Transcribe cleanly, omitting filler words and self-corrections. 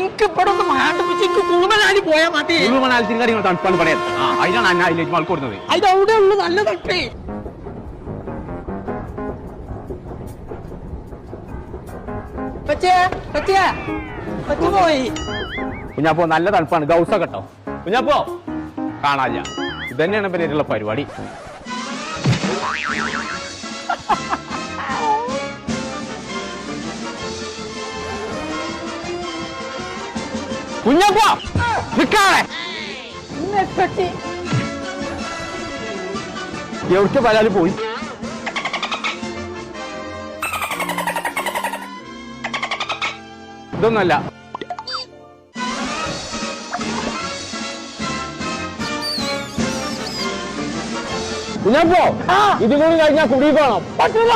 എനിക്ക് ഇവിടെ ഒന്ന് മാണ്ടിപ്പിച്ച് എനിക്ക് കുളുമനാലി പോയാൽ മതി. കുളുമണാലിച്ചിരി തണുപ്പാണ് പറയാം. അതിനാണ് അന്ന അതിലേക്ക് ആൾക്ക് കൊടുക്കുന്നത്. അതിന്റെ ഉള്ളു നല്ല തട്ടേ. പോയി കുഞ്ഞാപ്പോ നല്ല തണുപ്പാണ്. ഗൗസ കേട്ടോ കുഞ്ഞാപ്പോ കാണാല്ല. ഇതന്നെയാണ് പിന്നീടുള്ള പരിപാടി. കുഞ്ഞാപ്പോ നിക്കാളെ എവിടേക്ക് പരാതി പോയി. ഇതൊന്നല്ല കുഞ്ഞാപ്പോ ഇത് കൂടി കഴിഞ്ഞാൽ കുടി പോണം. പറ്റൂല.